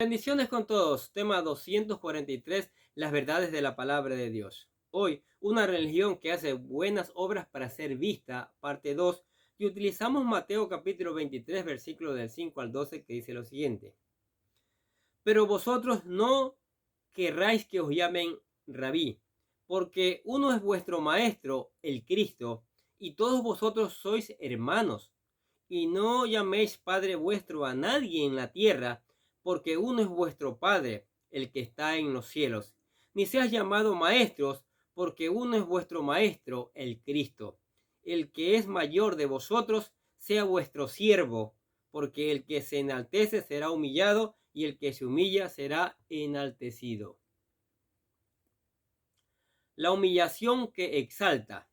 Bendiciones con todos. Tema 243. Las verdades de la palabra de Dios. Hoy, una religión que hace buenas obras para ser vista, parte 2. Y utilizamos Mateo capítulo 23, versículo del 5 al 12, que dice lo siguiente. Pero vosotros no querráis que os llamen rabí, porque uno es vuestro maestro, el Cristo, y todos vosotros sois hermanos. Y no llaméis Padre vuestro a nadie en la tierra, porque uno es vuestro Padre, el que está en los cielos. Ni seas llamado maestros, porque uno es vuestro Maestro, el Cristo. El que es mayor de vosotros sea vuestro siervo, porque el que se enaltece será humillado, y el que se humilla será enaltecido. La humillación que exalta.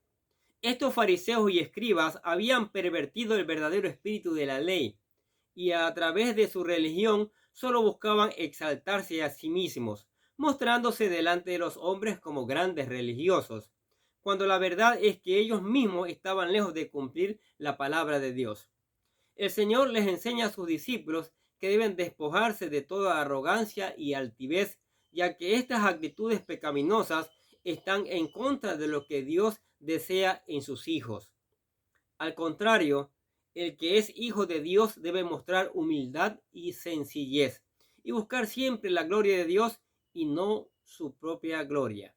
Estos fariseos y escribas habían pervertido el verdadero espíritu de la ley y a través de su religión solo buscaban exaltarse a sí mismos, mostrándose delante de los hombres como grandes religiosos, cuando la verdad es que ellos mismos estaban lejos de cumplir la palabra de Dios. El Señor les enseña a sus discípulos que deben despojarse de toda arrogancia y altivez, ya que estas actitudes pecaminosas están en contra de lo que Dios desea en sus hijos. Al contrario, el que es hijo de Dios debe mostrar humildad y sencillez y buscar siempre la gloria de Dios y no su propia gloria.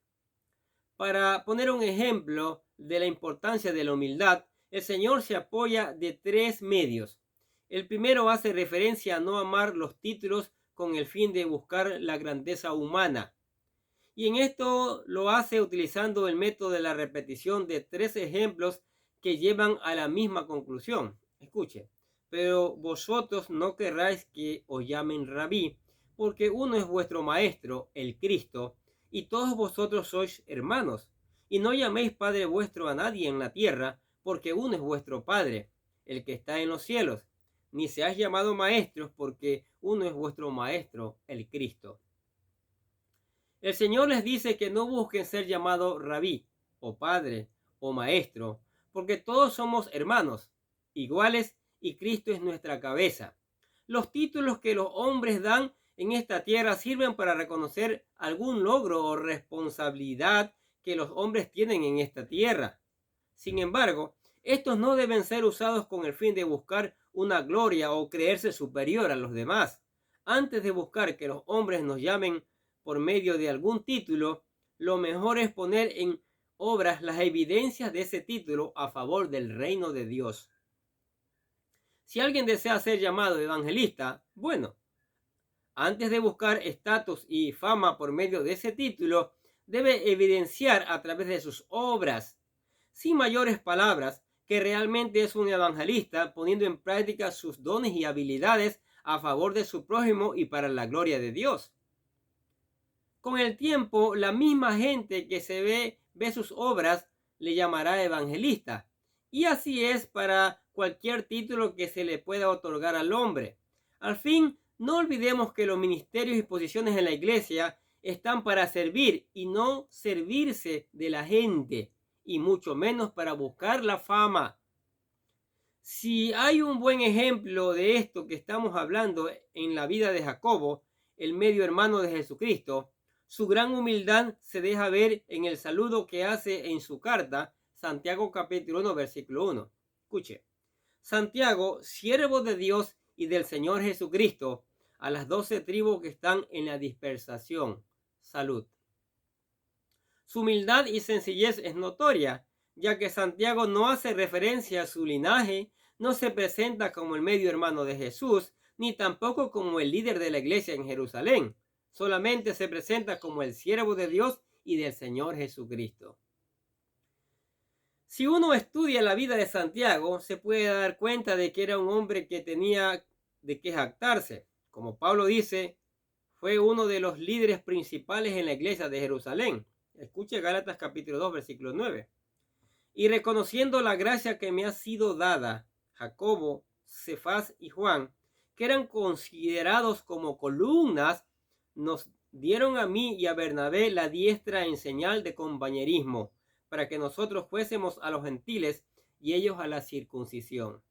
Para poner un ejemplo de la importancia de la humildad, el Señor se apoya de tres medios. El primero hace referencia a no amar los títulos con el fin de buscar la grandeza humana. Y en esto lo hace utilizando el método de la repetición de tres ejemplos que llevan a la misma conclusión. Escuche, pero vosotros no querráis que os llamen rabí, porque uno es vuestro maestro, el Cristo, y todos vosotros sois hermanos. Y no llaméis Padre vuestro a nadie en la tierra, porque uno es vuestro Padre, el que está en los cielos. Ni seáis llamados maestros, porque uno es vuestro Maestro, el Cristo. El Señor les dice que no busquen ser llamados rabí, o padre, o maestro, porque todos somos hermanos, iguales, y Cristo es nuestra cabeza. Los títulos que los hombres dan en esta tierra sirven para reconocer algún logro o responsabilidad que los hombres tienen en esta tierra. Sin embargo, estos no deben ser usados con el fin de buscar una gloria o creerse superior a los demás. Antes de buscar que los hombres nos llamen por medio de algún título, lo mejor es poner en obras las evidencias de ese título a favor del reino de Dios. Si alguien desea ser llamado evangelista, bueno, antes de buscar estatus y fama por medio de ese título, debe evidenciar a través de sus obras, sin mayores palabras, que realmente es un evangelista, poniendo en práctica sus dones y habilidades a favor de su prójimo y para la gloria de Dios. Con el tiempo, la misma gente que ve sus obras le llamará evangelista. Y así es para cualquier título que se le pueda otorgar al hombre. Al fin, no olvidemos que los ministerios y posiciones en la iglesia están para servir y no servirse de la gente, y mucho menos para buscar la fama. Si hay un buen ejemplo de esto que estamos hablando en la vida de Jacobo, el medio hermano de Jesucristo, su gran humildad se deja ver en el saludo que hace en su carta, Santiago capítulo 1, versículo 1. Escuche. Santiago, siervo de Dios y del Señor Jesucristo, a las 12 tribus que están en la dispersación. Salud. Su humildad y sencillez es notoria, ya que Santiago no hace referencia a su linaje, no se presenta como el medio hermano de Jesús, ni tampoco como el líder de la iglesia en Jerusalén. Solamente se presenta como el siervo de Dios y del Señor Jesucristo. Si uno estudia la vida de Santiago, se puede dar cuenta de que era un hombre que tenía de qué jactarse. Como Pablo dice, fue uno de los líderes principales en la iglesia de Jerusalén. Escuche Gálatas capítulo 2, versículo 9. Y reconociendo la gracia que me ha sido dada, Jacobo, Cefas y Juan, que eran considerados como columnas, nos dieron a mí y a Bernabé la diestra en señal de compañerismo, para que nosotros fuésemos a los gentiles y ellos a la circuncisión.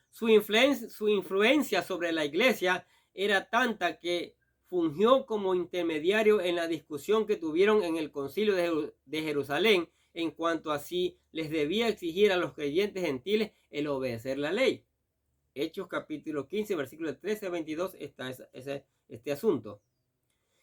Su influencia sobre la iglesia era tanta que fungió como intermediario en la discusión que tuvieron en el concilio de Jerusalén en cuanto a si les debía exigir a los creyentes gentiles el obedecer la ley. Hechos capítulo 15, versículos 13 a 22 está este asunto.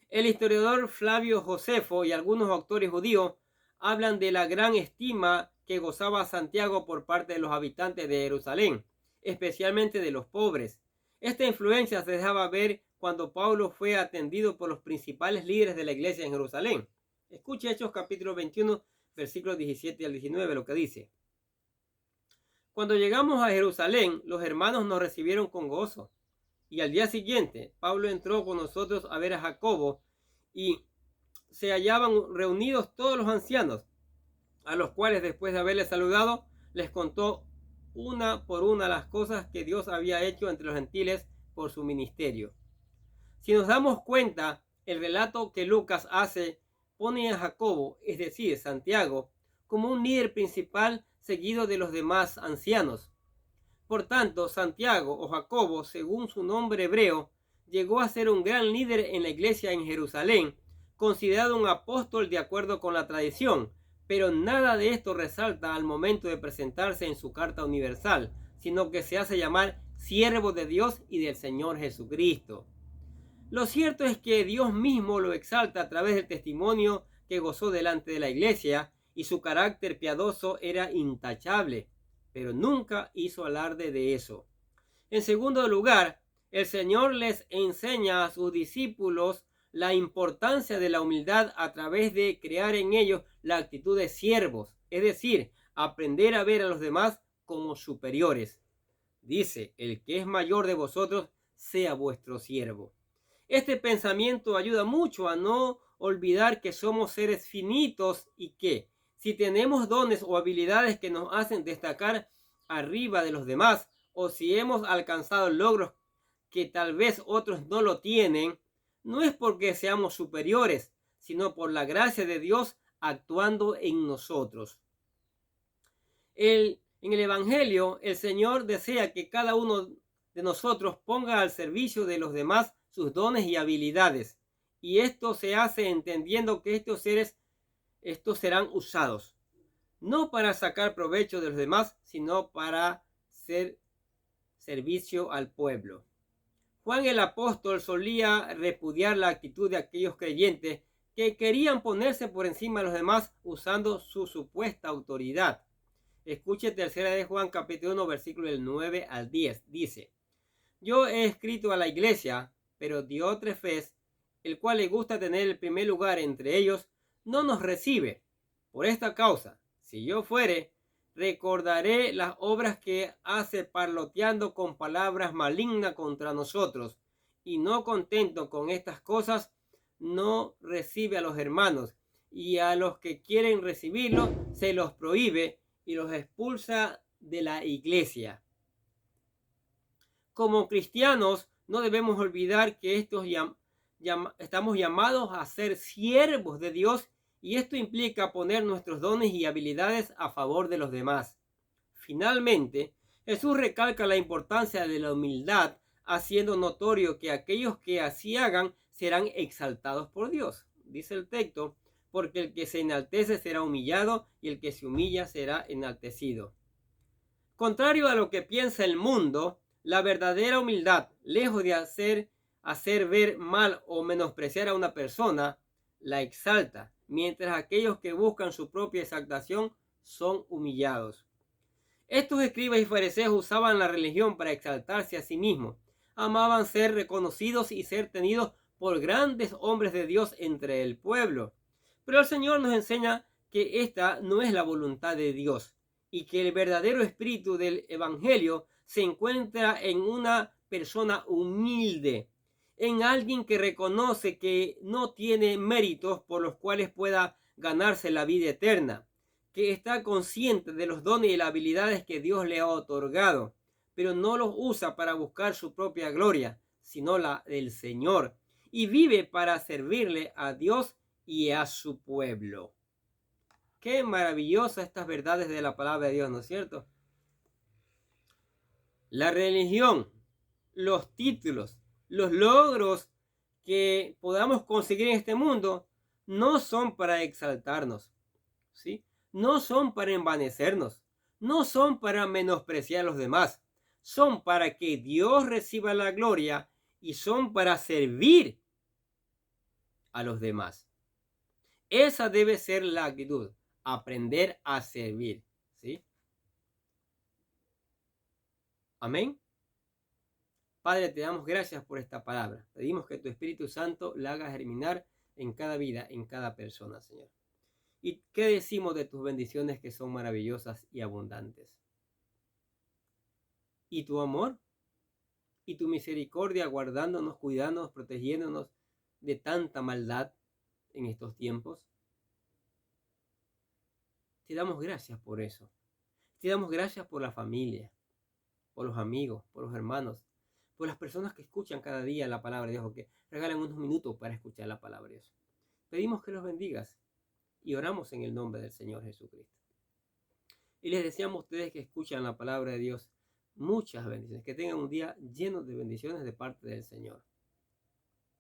El historiador Flavio Josefo y algunos autores judíos hablan de la gran estima que gozaba Santiago por parte de los habitantes de Jerusalén, especialmente de los pobres. Esta influencia se dejaba ver cuando Pablo fue atendido por los principales líderes de la iglesia en Jerusalén. Escuche Hechos capítulo 21, versículos 17 al 19, lo que dice. Cuando llegamos a Jerusalén, los hermanos nos recibieron con gozo. Y al día siguiente, Pablo entró con nosotros a ver a Jacobo y se hallaban reunidos todos los ancianos, a los cuales después de haberles saludado, les contó una por una las cosas que Dios había hecho entre los gentiles por su ministerio. Si nos damos cuenta, el relato que Lucas hace pone a Jacobo, es decir, Santiago, como un líder principal seguido de los demás ancianos. Por tanto, Santiago o Jacobo, según su nombre hebreo, llegó a ser un gran líder en la iglesia en Jerusalén, considerado un apóstol de acuerdo con la tradición, pero nada de esto resalta al momento de presentarse en su carta universal, sino que se hace llamar siervo de Dios y del Señor Jesucristo. Lo cierto es que Dios mismo lo exalta a través del testimonio que gozó delante de la iglesia, y su carácter piadoso era intachable, pero nunca hizo alarde de eso. En segundo lugar, el Señor les enseña a sus discípulos la importancia de la humildad a través de crear en ellos la actitud de siervos, es decir, aprender a ver a los demás como superiores. Dice, el que es mayor de vosotros sea vuestro siervo. Este pensamiento ayuda mucho a no olvidar que somos seres finitos y que, si tenemos dones o habilidades que nos hacen destacar arriba de los demás, o si hemos alcanzado logros que tal vez otros no lo tienen, no es porque seamos superiores, sino por la gracia de Dios actuando en nosotros. En el Evangelio, el Señor desea que cada uno de nosotros ponga al servicio de los demás sus dones y habilidades, y esto se hace entendiendo que estos serán usados, no para sacar provecho de los demás, sino para ser servicio al pueblo. Juan el apóstol solía repudiar la actitud de aquellos creyentes que querían ponerse por encima de los demás usando su supuesta autoridad. Escuche tercera de Juan capítulo 1 versículo del 9 al 10. Dice, yo he escrito a la iglesia, pero Diótrefes, el cual le gusta tener el primer lugar entre ellos, no nos recibe. Por esta causa, si yo fuere, recordaré las obras que hace parloteando con palabras malignas contra nosotros, y no contento con estas cosas, no recibe a los hermanos, y a los que quieren recibirlo se los prohíbe y los expulsa de la iglesia. Como cristianos, no debemos olvidar que estamos llamados a ser siervos de Dios, y esto implica poner nuestros dones y habilidades a favor de los demás. Finalmente, Jesús recalca la importancia de la humildad, haciendo notorio que aquellos que así hagan serán exaltados por Dios. Dice el texto, porque el que se enaltece será humillado y el que se humilla será enaltecido. Contrario a lo que piensa el mundo, la verdadera humildad, lejos de hacer ver mal o menospreciar a una persona, la exalta, mientras aquellos que buscan su propia exaltación son humillados. Estos escribas y fariseos usaban la religión para exaltarse a sí mismos. Amaban ser reconocidos y ser tenidos por grandes hombres de Dios entre el pueblo. Pero el Señor nos enseña que esta no es la voluntad de Dios, y que el verdadero espíritu del Evangelio se encuentra en una persona humilde, en alguien que reconoce que no tiene méritos por los cuales pueda ganarse la vida eterna, que está consciente de los dones y las habilidades que Dios le ha otorgado, pero no los usa para buscar su propia gloria, sino la del Señor, y vive para servirle a Dios y a su pueblo. Qué maravillosas estas verdades de la palabra de Dios, ¿no es cierto? La religión, los títulos Los logros que podamos conseguir en este mundo no son para exaltarnos, ¿sí? No son para envanecernos, no son para menospreciar a los demás, son para que Dios reciba la gloria y son para servir a los demás. Esa debe ser la actitud, aprender a servir, ¿sí? Amén. Padre, te damos gracias por esta palabra. Pedimos que tu Espíritu Santo la haga germinar en cada vida, en cada persona, Señor. ¿Y qué decimos de tus bendiciones que son maravillosas y abundantes? ¿Y tu amor? ¿Y tu misericordia guardándonos, cuidándonos, protegiéndonos de tanta maldad en estos tiempos? Te damos gracias por eso. Te damos gracias por la familia, por los amigos, por los hermanos, por las personas que escuchan cada día la palabra de Dios o que regalan unos minutos para escuchar la palabra de Dios. Pedimos que los bendigas y oramos en el nombre del Señor Jesucristo. Y les deseamos a ustedes que escuchan la palabra de Dios muchas bendiciones, que tengan un día lleno de bendiciones de parte del Señor.